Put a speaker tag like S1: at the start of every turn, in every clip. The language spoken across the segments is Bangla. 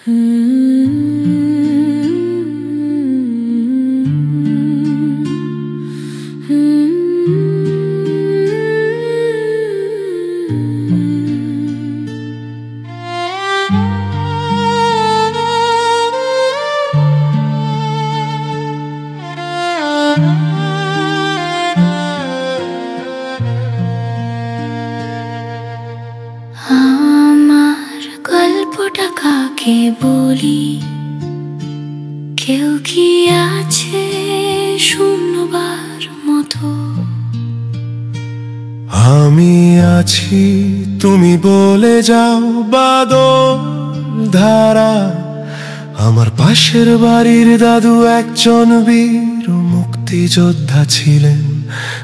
S1: আমার গল্পটা কাকে বলি, কেউ কি আছে শুনবার মতো?
S2: আমি আছি, তুমি বলে যাও বাদল ধারা। আমার পাশের বাড়ির দাদু একজন বীর মুক্তিযোদ্ধা ছিলেন,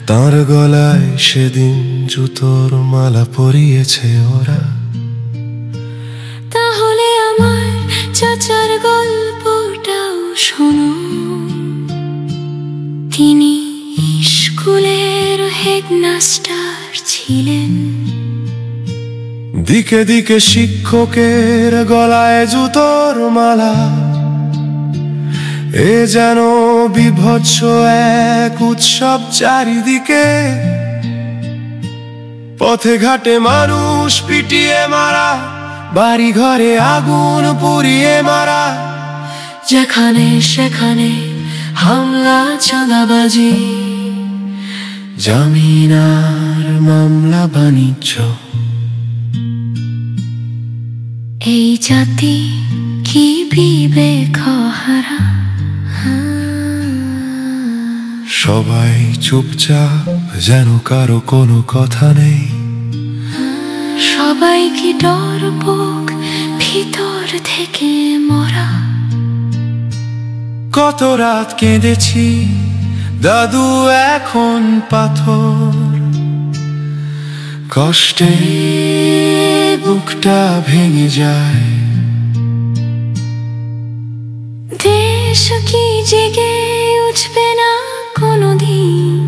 S2: তার গলায় সেদিন জুতোর মালা পরিয়েছে ওরা।
S1: তাহলে আমার চাচার গল্পটাও শোনো, তিনি স্কুলের হেডমাস্টার ছিলেন।
S2: দিকে দিকে শিক্ষকের গলায় জুতোর মালা, এ যেন বিভৎস এক উৎসব চারিদিকে। পথে ঘাটে মানুষ পিটিয়ে মারা, বাড়ি ঘরে আগুন পুড়িয়ে মারা,
S1: যেখানে সেখানে হামলা চাঁদাবাজি,
S2: জামিন আর মামলা বাণিজ্য।
S1: এই জাতি কি বিবেক হারা?
S2: সবাই চুপচাপ, যেন কারো কোনো কথা নেই।
S1: সবাই কি ডরপোক, ভিতর থেকে মরা?
S2: কত রাত কেঁদেছি, দাদু এখন পাথর। কষ্টে বুকটা ভেঙে যায়।
S1: দেশ কি জেগে উঠবে না কোনোদিন?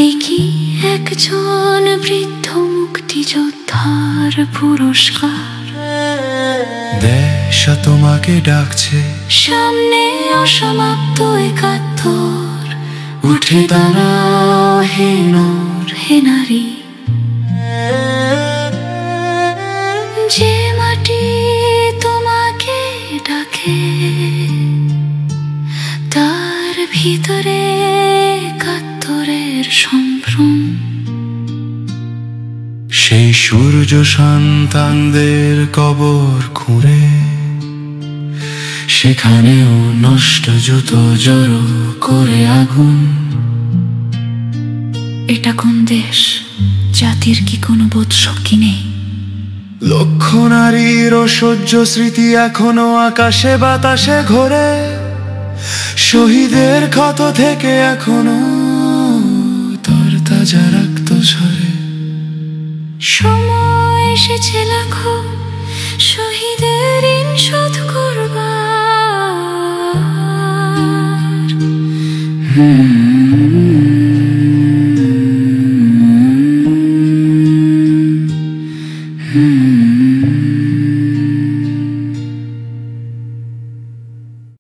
S1: এই কি একজন বৃদ্ধ মুক্তিযোদ্ধার পুরস্কার?
S2: দেশ তোমাকে ডাকছে,
S1: সামনে অসমাপ্ত ৭১।
S2: উঠে দাঁড়াও হে নর,
S1: হে নারী, যে মাটি তোমাকে ডাকে, তার ভিতরে ৭১-এর সম্ভ্রম।
S2: সেই সূর্য সন্তানদের কবর খুঁড়ে, সেখানেও নষ্ট জুতো জড়ো করে আগুন।
S1: এটা কোন দেশ? জাতির কি কোনো বোধ শক্তি নেই?
S2: লক্ষ নারীর অসহ্য স্মৃতি এখনো আকাশে বাতাসে ঘোরে। শহীদের ক্ষত থেকে এখনো তরতাজা রক্ত ঝরে।
S1: সময় এসেছে লাখো শহীদের ঋণ শোধ করবার।